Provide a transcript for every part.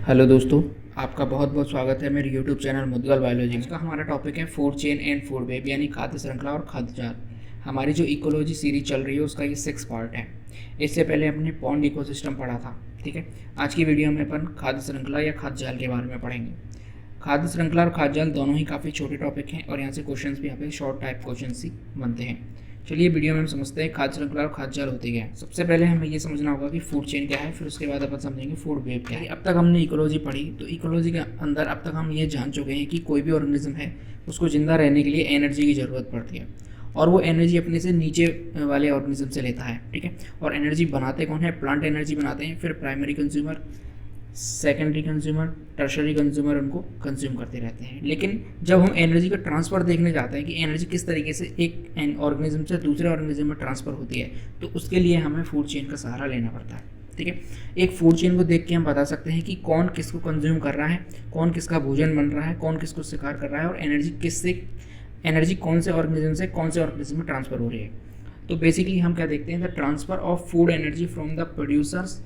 Hello दोस्तों, आपका बहुत बहुत स्वागत है मेरे यूट्यूब चैनल मुद्गल बायोलॉजी में। इसका हमारा टॉपिक है food chain and food web यानी खाद्य श्रृंखला और खाद्य जाल। हमारी जो इकोलॉजी सीरीज चल रही है उसका ये 6 पार्ट है। इससे पहले हमने पॉन्ड इकोसिस्टम पढ़ा था। ठीक है, आज की वीडियो में अपन खाद्य श्रृंखला या खाद्य जाल के बारे में पढ़ेंगे। खाद्य श्रृंखला और खाद्य जाल दोनों ही काफ़ी छोटे टॉपिक हैं और यहाँ से क्वेश्चन भी यहाँ पे शॉर्ट टाइप क्वेश्चन ही बनते हैं। चलिए वीडियो में हम समझते हैं खाद्य श्रृंखला और खाद्य जाल होती क्या है। सबसे पहले हमें ये समझना होगा कि फूड चेन क्या है, फिर उसके बाद अपन समझेंगे फूड वेब क्या है। अब तक हमने इकोलॉजी पढ़ी, तो इकोलॉजी के अंदर अब तक हम ये जान चुके हैं कि कोई भी ऑर्गेनिज्म है उसको जिंदा रहने के लिए एनर्जी की ज़रूरत पड़ती है और वो एनर्जी अपने से नीचे वाले ऑर्गेनिज्म से लेता है। ठीक है, और एनर्जी बनाते कौन है? प्लांट एनर्जी बनाते हैं, फिर primary consumer, secondary consumer, tertiary consumer उनको कंज्यूम करते रहते हैं। लेकिन जब हम एनर्जी का ट्रांसफ़र देखने जाते हैं कि एनर्जी किस तरीके से एक ऑर्गेनिज्म से दूसरे ऑर्गेनिज्म में ट्रांसफ़र होती है, तो उसके लिए हमें फूड चेन का सहारा लेना पड़ता है। ठीक है, एक फूड चेन को देख के हम बता सकते हैं कि कौन किसको कंज्यूम कर रहा है, कौन किसका भोजन बन रहा है, कौन किसको शिकार कर रहा है और एनर्जी कौन से ऑर्गेनिज्म से कौन से ऑर्गेनिज्म में ट्रांसफ़र हो रही है। तो बेसिकली हम क्या देखते हैं, the transfer of food energy from the producers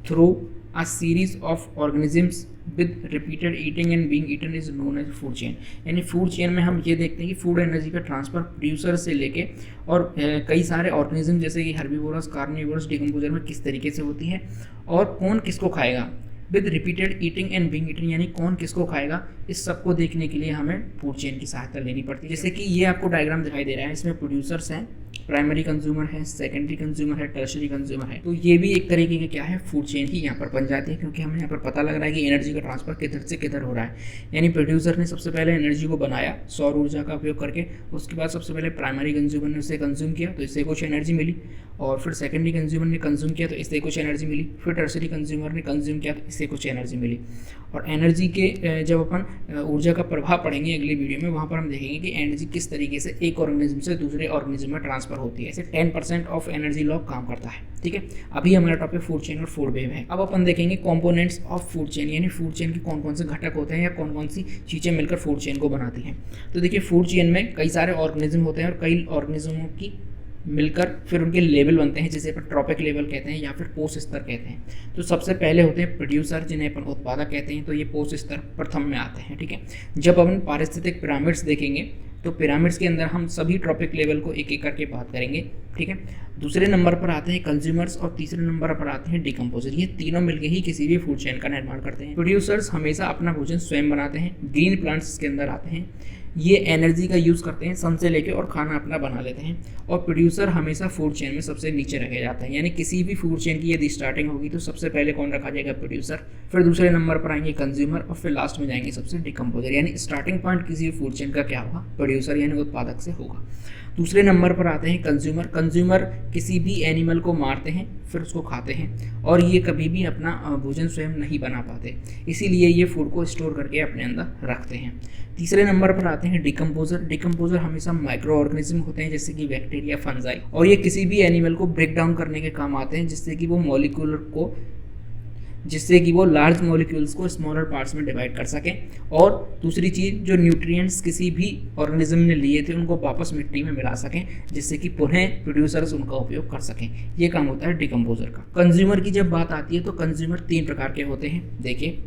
through a series of organisms with repeated eating and being eaten is known as food chain। यानी फूड चेन में हम ये देखते हैं कि फूड एनर्जी का ट्रांसफर प्रोड्यूसर से लेके और कई सारे ऑर्गेनिज्म जैसे कि हर्बीवोरस, कार्निवोरस, डिकम्पोजर में किस तरीके से होती है और कौन किसको खाएगा। With repeated eating and being eaten यानी कौन किसको खाएगा, इस सबको देखने के लिए हमें फूड चेन की सहायता लेनी पड़ती है। जैसे कि ये आपको डायग्राम दिखाई दे रहा है, इसमें प्रोड्यूसर्स हैं, प्राइमरी कंज्यूमर है, सेकेंडरी कंज्यूमर है, टर्शरी कंज्यूमर है। तो ये भी एक तरीके के क्या है, फूड चेन ही यहाँ पर बन जाती है, क्योंकि हमें यहाँ पर पता लग रहा है कि एनर्जी का ट्रांसफर किधर से किधर हो रहा है। यानी प्रोड्यूसर ने सबसे पहले एनर्जी को बनाया सौर ऊर्जा का उपयोग करके, उसके बाद सबसे पहले प्राइमरी कंज्यूमर ने उसे कंज्यूम किया तो इससे कुछ एनर्जी मिली, और फिर सेकेंडरी कंज्यूमर ने कंज्यूम किया तो इससे कुछ एनर्जी मिली, फिर टर्शरी कंज्यूमर ने कंज्यूम किया तो इससे कुछ एनर्जी मिली। और एनर्जी के जब अपन ऊर्जा का प्रभाव पढ़ेंगे अगली वीडियो में, वहाँ पर हम देखेंगे कि एनर्जी किस तरीके से एक ऑर्गेनिज्म से दूसरे ऑर्गेनिज्म में ट्रांसफर होती है। ऐसे 10% ऑफ एनर्जी लॉ काम करता है। ठीक है, अभी हमारा टॉपिक फूड चेन और फूड वेव है। अब अपन देखेंगे कंपोनेंट्स ऑफ फूड चेन, यानी फूड चेन के कौन कौन से घटक होते हैं या कौन कौन सी चीज़ें मिलकर फूड चेन को बनाती हैं। तो देखिए, फूड चेन में कई सारे ऑर्गेनिज्म होते हैं और कई ऑर्गेनिज्मों की मिलकर फिर उनके लेवल बनते हैं, जिसे अपन ट्रॉपिक लेवल कहते हैं या फिर पोस्ट स्तर कहते हैं। तो सबसे पहले होते हैं प्रोड्यूसर, जिन्हें अपन उत्पादक कहते हैं। तो ये पोस्ट स्तर प्रथम में आते हैं। ठीक है, जब अपन पारिस्थितिक पिरामिड्स देखेंगे तो पिरामिड्स के अंदर हम सभी ट्रॉपिक लेवल को एक एक करके बात करेंगे। ठीक है, दूसरे नंबर पर आते हैं कंज्यूमर्स और तीसरे नंबर पर आते हैं डिकम्पोजर। ये तीनों मिलकर ही किसी भी फूड चेन का निर्माण करते हैं। प्रोड्यूसर्स हमेशा अपना भोजन स्वयं बनाते हैं, ग्रीन प्लांट्स के अंदर आते हैं, ये एनर्जी का यूज़ करते हैं सन से लेके और खाना अपना बना लेते हैं। और प्रोड्यूसर हमेशा फूड चेन में सबसे नीचे रखे जाते हैं, यानी किसी भी फूड चेन की यदि स्टार्टिंग होगी तो सबसे पहले कौन रखा जाएगा? प्रोड्यूसर, फिर दूसरे नंबर पर आएंगे कंज्यूमर और फिर लास्ट में जाएंगे सबसे डिकम्पोजर। यानी स्टार्टिंग पॉइंट किसी भी फूड चेन का क्या होगा? प्रोड्यूसर यानी उत्पादक से होगा। दूसरे नंबर पर आते हैं कंज्यूमर। कंज्यूमर किसी भी एनिमल को मारते हैं फिर उसको खाते हैं और ये कभी भी अपना भोजन स्वयं नहीं बना पाते, इसीलिए ये फूड को स्टोर करके अपने अंदर रखते हैं। तीसरे नंबर पर आते हैं डिकम्पोजर। डिकम्पोजर हमेशा माइक्रो ऑर्गेनिज्म होते हैं, जैसे कि बैक्टीरिया, फंजाई, और ये किसी भी एनिमल को ब्रेक डाउन करने के काम आते हैं, जिससे कि वो लार्ज मॉलिक्यूल्स को स्मॉलर पार्ट्स में डिवाइड कर सकें। और दूसरी चीज़, जो न्यूट्रिएंट्स किसी भी ऑर्गेनिज्म ने लिए थे उनको वापस मिट्टी में मिला सकें, जिससे कि पुनः प्रोड्यूसर्स उनका उपयोग कर सकें। ये काम होता है डिकम्पोजर का। कंज्यूमर की जब बात आती है तो कंज्यूमर 3 प्रकार के होते हैं। देखिए,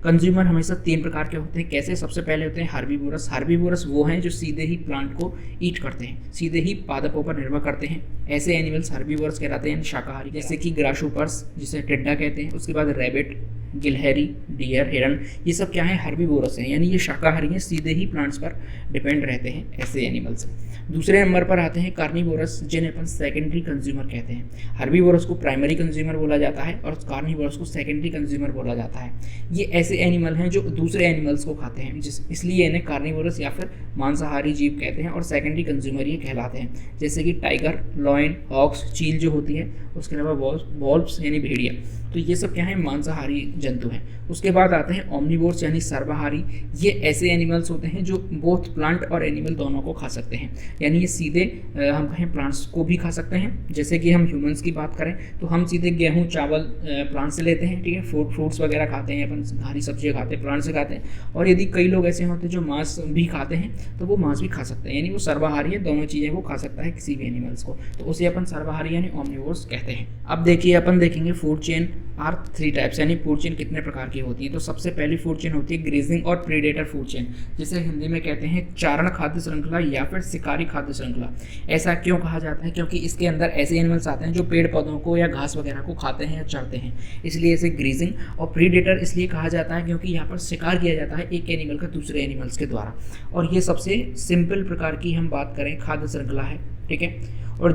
कंज्यूमर हमेशा 3 प्रकार के होते हैं। कैसे? सबसे पहले होते हैं हर्बीवोरस। हर्बीवोरस वो हैं जो सीधे ही प्लांट को ईट करते हैं, सीधे ही पादपों पर निर्भर करते हैं। ऐसे एनिमल्स हर्बीवोरस कहलाते हैं, शाकाहारी, जैसे कि ग्रासहोपर्स जिसे टिड्डा कहते हैं। उसके बाद रैबिट, गिलहरी, डियर, हिरन, ये सब क्या है? हर्बीवोरस हैं, यानी ये शाकाहारी हैं, सीधे ही प्लांट्स पर डिपेंड रहते हैं, ऐसे एनिमल्स। दूसरे नंबर पर आते हैं कार्निवोरस, जिन्हें अपन सेकेंडरी कंज्यूमर कहते हैं। हर्बीवोरस को प्राइमरी कंज्यूमर बोला जाता है और कार्निवोरस को सेकेंडरी कंज्यूमर बोला जाता है। ये ऐसे एनिमल हैं जो दूसरे एनिमल्स को खाते हैं, इसलिए इन्हें कार्निवोरस या फिर मांसाहारी जीव कहते हैं और सेकेंडरी कंज्यूमर ये कहलाते हैं। जैसे कि टाइगर, लॉयन, हॉक्स, चील जो होती है, उसके अलावा वॉल्व्स यानी भेड़िया, तो ये सब क्या है? मांसाहारी जंतु हैं। उसके बाद आते हैं ओमनिवोर्स यानी सर्वाहारी। ये ऐसे एनिमल्स होते हैं जो बोथ प्लांट और एनिमल दोनों को खा सकते हैं, यानी ये सीधे हम कहें प्लांट्स को भी खा सकते हैं। जैसे कि हम ह्यूमंस की बात करें तो हम सीधे गेहूँ, चावल प्लांट से लेते हैं। ठीक है, फ्रूट्स वगैरह खाते हैं, अपन हरी सब्जियाँ खाते हैं, प्लांट से खाते हैं। और यदि कई लोग ऐसे होते हैं जो मांस भी खाते हैं तो वो मांस भी खा सकते हैं, यानी वो सर्वाहारी है, दोनों चीज़ें वो खा सकता है किसी भी एनिमल्स को, तो उसे अपन सर्वाहारी यानी ओमनिवोर्स कहते हैं। अब देखिए, अपन देखेंगे फूड चेन आर 3 टाइप्स, यानी फूड चेन कितने प्रकार की होती हैं। तो सबसे पहली फूड चेन होती है ग्रेजिंग और प्रीडेटर फूड चेन, जिसे हिंदी में कहते हैं चारण खाद्य श्रृंखला या फिर शिकारी खाद्य श्रृंखला। ऐसा क्यों कहा जाता है? क्योंकि इसके अंदर ऐसे एनिमल्स आते हैं जो पेड़ पौधों को या घास वगैरह को खाते हैं या चरते हैं, इसलिए इसे ग्रेजिंग। और प्रीडेटर इसलिए कहा जाता है क्योंकि यहाँ पर शिकार किया जाता है एक एनिमल का दूसरे एनिमल्स के द्वारा। और ये सबसे सिंपल प्रकार की हम बात करें खाद्य श्रृंखला है, ठीक है। और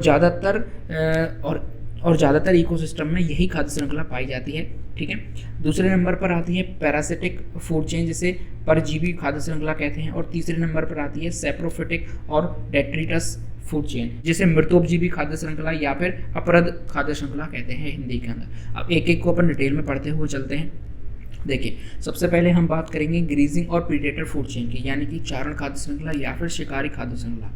ज़्यादातर इकोसिस्टम में यही खाद्य श्रृंखला पाई जाती है, ठीक है। दूसरे नंबर पर आती है पैरासिटिक फूड चेन, जिसे परजीवी खाद्य श्रृंखला कहते हैं। और तीसरे नंबर पर आती है सैप्रोफिटिक और डेट्रिटस फूड चेन, जिसे मृतोपजीवी खाद्य श्रृंखला या फिर अपरद खाद्य श्रृंखला कहते हैं हिंदी के अंदर। अब एक एक को अपन डिटेल में पढ़ते हुए चलते हैं। देखिए, सबसे पहले हम बात करेंगे ग्रीजिंग और प्रीडेटर फूड चेन की, यानी कि चारण खाद्य श्रृंखला या फिर शिकारी खाद्य श्रृंखला।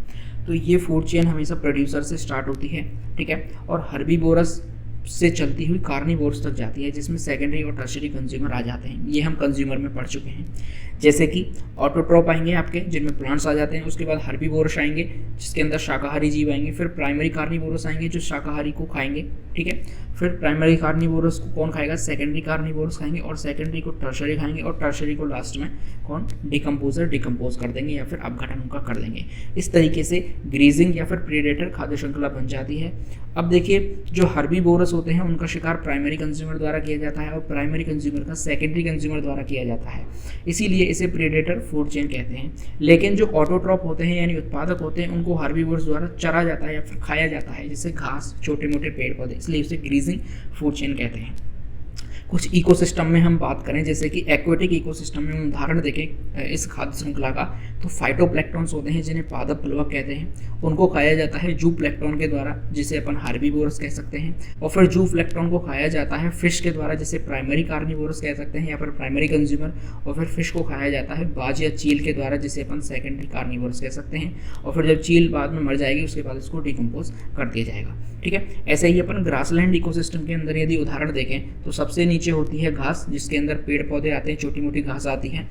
तो ये फूड चेन हमेशा प्रोड्यूसर से स्टार्ट होती है, ठीक है, और हर्बीवोरस से चलती हुई कार्निवोरस तक जाती है, जिसमें सेकेंडरी और टर्शियरी कंज्यूमर आ जाते हैं। ये हम कंज्यूमर में पढ़ चुके हैं, जैसे कि ऑटोट्रॉप आएंगे आपके, जिनमें प्लांट्स आ जाते हैं। उसके बाद हर्बीवोरस आएंगे, जिसके अंदर शाकाहारी जीव आएंगे। फिर प्राइमरी कार्निवोरस आएंगे, जो शाकाहारी को खाएंगे, ठीक है। फिर प्राइमरी कार्निवोरस को कौन खाएगा? सेकेंडरी कार्निवोरस खाएंगे, और सेकेंडरी को टर्शियरी खाएंगे, और टर्शियरी को लास्ट में कौन? डिकम्पोजर डिकम्पोज कर देंगे या फिर अपघटन उनका कर देंगे। इस तरीके से ग्रीजिंग या फिर प्रीडेटर खाद्य श्रृंखला बन जाती है। अब देखिए, जो हर्बीवोरस होते हैं उनका शिकार प्राइमरी कंज्यूमर द्वारा किया जाता है, और प्राइमरी कंज्यूमर का सेकेंडरी कंज्यूमर द्वारा किया जाता है, इसीलिए इसे प्रीडेटर फूड चेन कहते हैं। लेकिन जो ऑटोट्रॉप होते हैं यानी उत्पादक होते हैं, उनको हर्बीवोरस द्वारा चरा जाता है या फिर खाया जाता है, जैसे घास, छोटे मोटे पेड़ पौधे, इसलिए इसे ग्रीजिंग फूड चेन कहते हैं। कुछ इकोसिस्टम में हम बात करें, जैसे कि एक्वेटिक इकोसिस्टम में हम उदाहरण देखें इस खाद्य श्रृंखला का, तो फाइटोप्लैंक्टन्स होते हैं जिन्हें पादप प्लवक कहते हैं, उनको खाया जाता है जूप्लैंक्टन के द्वारा, जिसे अपन हर्बीवोरस कह सकते हैं। और फिर जूप्लैंक्टन को खाया जाता है फिश के द्वारा, जिसे प्राइमरी कार्निवोरस कह सकते हैं या फिर प्राइमरी कंज्यूमर। और फिर फिश को खाया जाता है बाज या चील के द्वारा, जिसे अपन सेकेंडरी कार्निवोरस कह सकते हैं। और फिर जब चील बाद में मर जाएगी, उसके बाद इसको डिकम्पोज कर दिया जाएगा, ठीक है। ऐसे ही अपन ग्रासलैंड इकोसिस्टम के अंदर यदि उदाहरण देखें, तो सबसे नीचे होती है घास, जिसके अंदर पेड़ पौधे आते हैं, छोटी मोटी घास आती है,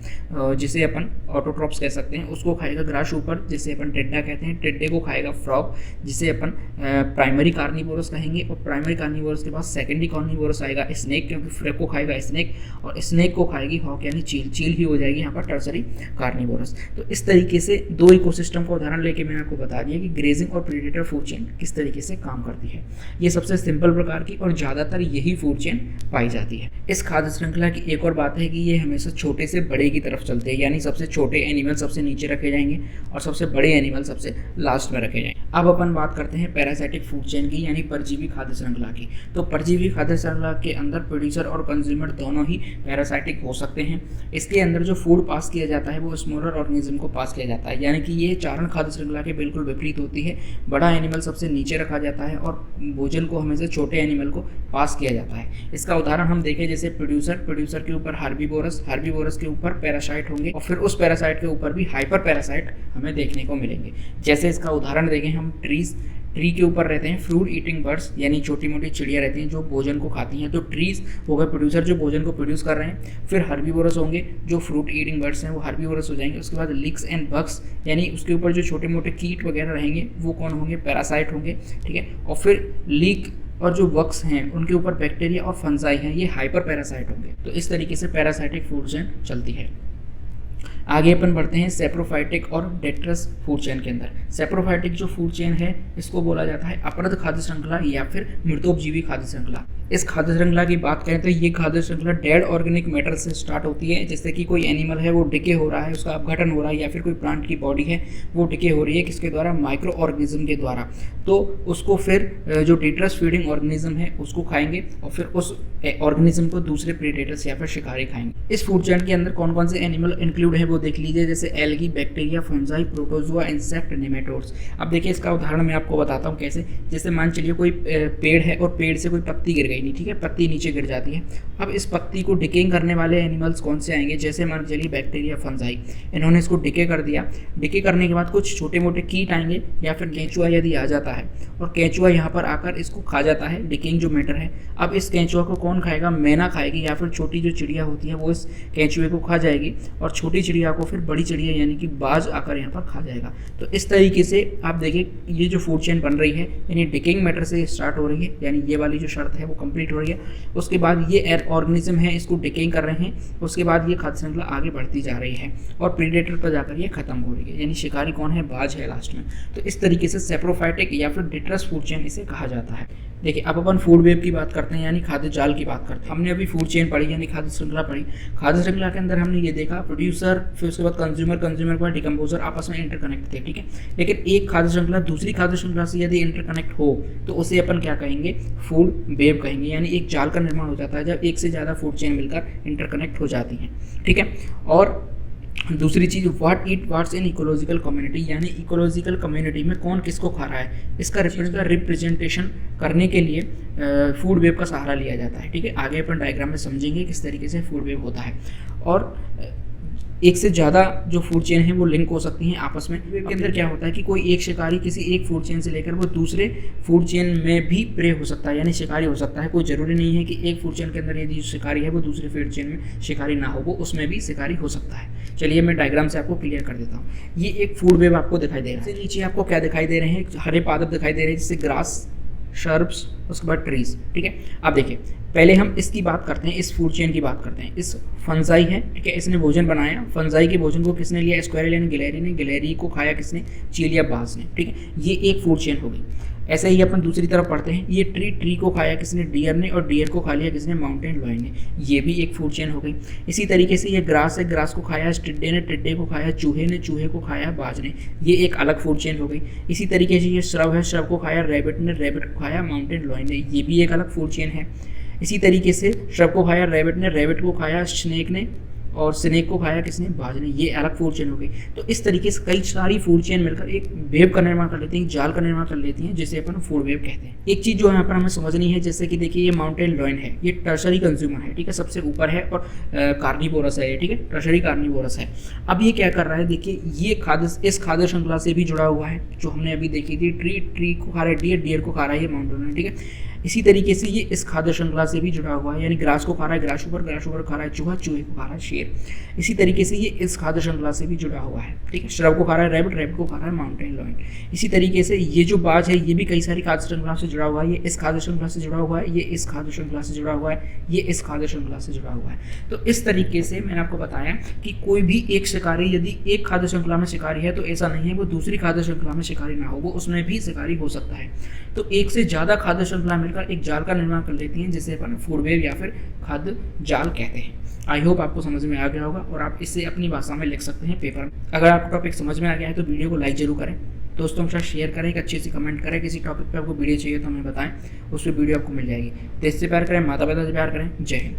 जिसे अपन ऑटोट्रॉप्स कह सकते हैं। उसको खाएगा ग्रास ऊपर, जिसे अपन टिड्डा कहते हैं। टिड्डे को खाएगा फ्रॉग, जिसे अपन प्राइमरी कार्निवोरस कहेंगे। और प्राइमरी कार्निवोरस के बाद सेकेंडरी कार्निवोरस आएगा स्नेक, क्योंकि फ्रॉग को खाएगा स्नेक, और स्नेक को खाएगी हॉक यानी चील। चील ही हो जाएगी यहाँ पर टर्सरी कार्निवोरस। तो इस तरीके से दो इकोसिस्टम का उदाहरण लेके मैंने आपको बता दिया कि ग्रेजिंग और प्रीडेटर फूड चेन किस तरीके से काम करती है। ये सबसे सिंपल प्रकार की और ज़्यादातर यही फूड चेन पाई जाती है। इस खाद्य श्रृंखला की एक और बात है कि ये हमेशा छोटे से बड़े की तरफ चलते हैं, यानी सबसे छोटे एनिमल सबसे नीचे रखे जाएंगे और सबसे बड़े एनिमल सबसे लास्ट में रखे जाएंगे। अब अपन बात करते हैं पैरासाइटिक फूड चेन की, यानी परजीवी खाद्य श्रृंखला की। तो परजीवी खाद्य श्रृंखला के अंदर प्रोड्यूसर और कंज्यूमर दोनों ही पैरासाइटिक हो सकते हैं। इसके अंदर जो फूड पास किया जाता है वो स्मॉलर ऑर्गेनिज्म को पास किया जाता है, यानी कि ये चारण खाद्य श्रृंखला के बिल्कुल विपरीत होती है। बड़ा एनिमल सबसे नीचे रखा जाता है और भोजन को हमेशा छोटे एनिमल को पास किया जाता है। इसका उदाहरण हम देखें, जैसे प्रोड्यूसर के ऊपर हर्बीवोरस के ऊपर पैरासाइट होंगे, और फिर उस पैरासाइट के ऊपर भी हाइपर पैरासाइट हमें देखने को मिलेंगे। जैसे इसका उदाहरण देखें हम, ट्री के ऊपर रहते हैं फ्रूट ईटिंग बर्ड्स, यानी छोटी मोटी चिड़िया रहती हैं जो भोजन को खाती हैं। तो ट्रीज हो गए प्रोड्यूसर जो भोजन को प्रोड्यूस कर रहे हैं। फिर हर्बीवोरस होंगे जो फ्रूट ईटिंग बर्ड्स हैं, वो हर्बीवोरस हो जाएंगे। उसके बाद लिक्स एंड बग्स, यानी उसके ऊपर जो छोटे मोटे कीट वगैरह रहेंगे वो कौन होंगे? पैरासाइट होंगे, ठीक है। और फिर लीक और जो बग्स हैं उनके ऊपर बैक्टीरिया और फंजाई हैं, ये हाइपर पैरासाइट होंगे। तो इस तरीके से पैरासाइटिक फूड चेन चलती है। आगे अपन बढ़ते हैं सेप्रोफाइटिक और डेट्रस फूड चेन के अंदर। सेप्रोफाइटिक जो फूड चेन है इसको बोला जाता है अपरद खाद्य श्रृंखला या फिर मृतोपजीवी खाद्य श्रृंखला। इस खाद्य श्रृंखला की बात करें तो ये खाद्य श्रृंखला डेड ऑर्गेनिक मैटर से स्टार्ट होती है, जैसे कि कोई एनिमल है वो डिके हो रहा है, उसका अपघटन हो रहा है, या फिर कोई प्लांट की बॉडी है वो डिके हो रही है, किसके द्वारा? माइक्रो ऑर्गेनिज्म के द्वारा। तो उसको फिर जो डेट्रस फीडिंग ऑर्गेनिज्म है उसको खाएंगे, और फिर उस ऑर्गेनिज्म को दूसरे प्रेडेटर्स या फिर शिकारी खाएंगे। इस फूड चेन के अंदर कौन कौन से एनिमल इंक्लूड है वो देख लीजिए, जैसे algae, bacteria, fungi, protozoa, insect, nematodes. अब देखिए इसका उदाहरण मैं आपको बताता हूँ कैसे। जैसे मान चलिए कोई पेड़ है और पेड़ से कोई पत्ती गिर गई, नहीं, ठीक है, पत्ती नीचे गिर जाती है। अब इस पत्ती को डिकेइंग करने वाले एनिमल्स कौन से आएंगे? जैसे मान चलिए बैक्टीरिया, फंजाई, इन्होंने इसको डिके कर दिया। डिके करने के बाद कुछ छोटे मोटे कीट आएंगे, या फिर केंचुआ यदि आ जाता है और केंचुआ यहाँ पर आकर इसको खा जाता है, डिकेइंग जो मैटर है। अब इस केंचुआ को कौन खाएगा? मैना खाएगी, या फिर छोटी जो चिड़िया होती है वो इस केंचुए को खा जाएगी, और छोटी चिड़िया को फिर बड़ी चिड़िया यानी कि बाज आकर यहाँ पर खा जाएगा। तो इस तरीके से आप देखिए ये जो फूड चेन बन रही है, यानी डिकेइंग मैटर से स्टार्ट हो रही है, यानी ये वाली जो शर्त है वो कंप्लीट हो रही है, उसके बाद ये ऑर्गेनिज्म है इसको डिकेइंग कर रहे हैं, उसके बाद ये खाद्य श्रृंखला आगे बढ़ती जा रही है और प्रीडेटर पर जाकर ये खत्म हो रही है, यानी शिकारी कौन है, बाज है लास्ट में। तो इस तरीके से सेप्रोफाइटिक या फिर डिट्रस फूड चेन इसे कहा जाता है। देखिए अब अपन फूड वेब की बात करते हैं, यानी खाद्य जाल की बात करते हैं। हमने अभी फूड चेन पढ़ी यानी खाद्य श्रृंखला पढ़ी। खाद्य श्रृंखला के अंदर हमने ये देखा प्रोड्यूसर, फिर उसके बाद कंज्यूमर, कंज्यूमर के बाद डिकम्पोजर आपस में इंटरकनेक्ट थे, ठीक है। लेकिन एक खाद्य श्रृंखला दूसरी खाद्य श्रृंखला से यदि इंटरकनेक्ट हो तो उसे अपन क्या कहेंगे, फूड वेब कहेंगे, यानी एक जाल का निर्माण हो जाता है जब एक से ज़्यादा फूड चेन मिलकर इंटरकनेक्ट हो जाती हैं, ठीक है। और दूसरी चीज़ व्हाट्स इन इकोलॉजिकल कम्युनिटी, यानी इकोलॉजिकल कम्युनिटी में कौन किसको खा रहा है, इसका रिप्रेजेंटेशन करने के लिए फूड वेब का सहारा लिया जाता है, ठीक है। आगे अपन डायग्राम में समझेंगे किस तरीके से फूड वेब होता है। और एक से ज़्यादा जो फूड चेन है वो लिंक हो सकती हैं आपस में। वेब के अंदर क्या होता है कि कोई एक शिकारी किसी एक फूड चेन से लेकर वो दूसरे फूड चेन में भी प्रे हो सकता है, यानी शिकारी हो सकता है। कोई ज़रूरी नहीं है कि एक फूड चेन के अंदर यदि शिकारी है वो दूसरे फूड चेन में शिकारी ना हो, वो उसमें भी शिकारी हो सकता है। चलिए मैं डायग्राम से आपको क्लियर कर देता हूँ। ये एक फूड वेब आपको दिखाई दे रहा है। नीचे आपको क्या दिखाई दे रहे हैं, हरे पादप दिखाई दे रहे हैं जिससे ग्रास, शर्ब्स, उसके बाद ट्रीज, ठीक है। अब देखिए पहले हम इसकी बात करते हैं, इस फूड चेन की बात करते हैं। इस फंजाई है, ठीक है, इसने भोजन बनाया। फंजाई के भोजन को किसने लिया, स्क्वायरल यानी गिलहरी ने। गिलहरी को खाया किसने, चील या बाज ने, ठीक है। ये एक फूड चेन हो गई। ऐसे ही अपन दूसरी तरफ पढ़ते हैं, ये ट्री को खाया किसने, डियर ने, और डियर को खा लिया किसने, माउंटेन लॉयन ने। ये भी एक फूड चेन हो गई। इसी तरीके से ये ग्रास है, ग्रास को खाया टिड्डे ने, टिड्डे को खाया चूहे ने, चूहे को खाया बाज ने। ये एक अलग फूड चेन हो गई। इसी तरीके से ये श्रव है, श्रव को खाया रैबिट ने, रैबिट को खाया माउंटेन लॉयन ने। ये भी एक अलग फूड चेन है। इसी तरीके से श्रव को खाया रैबिट ने, रैबिट को खाया स्नेक ने, और स्नेक को खाया किसने, बाज ने। ये अलग फूड चेन हो गई। तो इस तरीके से कई सारी फूड चेन मिलकर एक वेब का निर्माण कर लेती हैं, जाल का निर्माण कर लेती हैं, जिसे अपन फूड वेब कहते हैं। एक चीज़ जो यहाँ पर हमें समझनी है, जैसे कि देखिए ये माउंटेन लॉयन है, ये टर्शरी कंज्यूमर है, ठीक है, सबसे ऊपर है, और कार्निवोरस है, ठीक है, टर्शरी कार्निवोरस है। अब ये क्या कर रहा है, देखिए ये इस खाद्य श्रृंखला से भी जुड़ा हुआ है, जो हमने अभी देखी थी। ट्री को खा रहा है डियर, डियर को खा रहा है ये माउंटेन लॉयन, ठीक है। इसी तरीके से ये इस खाद्य श्रृंखला से भी जुड़ा हुआ है, यानी ग्रास को खा रहा है ग्रासहॉपर, ग्रासहॉपर खा रहा है चूहा, चूहे को खा रहा है शेर। इसी तरीके से ये इस खाद्य श्रृंखला से भी जुड़ा हुआ है, ठीक है। श्रव को खा रहा है रैबिट, रैबिट को खा रहा है माउंटेन लॉयन। इसी तरीके से ये जो बाज है ये भी कई सारी खाद्य श्रृंखला से जुड़ा हुआ है। ये इस खाद्य श्रृंखला से जुड़ा हुआ है, ये इस खाद्य श्रृंखला से जुड़ा हुआ है, ये इस खाद्य श्रृंखला से जुड़ा हुआ है। तो इस तरीके से मैंने आपको बताया कि कोई भी एक शिकारी यदि एक खाद्य श्रृंखला में शिकारी है तो ऐसा नहीं है वो दूसरी खाद्य श्रृंखला में शिकारी ना हो, वो उसमें भी शिकारी हो सकता है। तो एक से ज़्यादा खाद्य श्रृंखला मिलकर एक जाल का निर्माण कर लेती हैं, जिसे अपन फूड वेब या फिर खाद्य जाल कहते हैं। आई होप आपको समझ में आ गया होगा और आप इसे अपनी भाषा में लिख सकते हैं पेपर में। अगर आपको टॉपिक समझ में आ गया है तो वीडियो को लाइक जरूर करें, दोस्तों के साथ शेयर करें, एक अच्छी सी कमेंट करें। किसी टॉपिक पे आपको वीडियो चाहिए तो हमें बताएं, उस पर वीडियो आपको मिल जाएगी। देश से प्यार करें, माता पिता से प्यार करें। जय हिंद।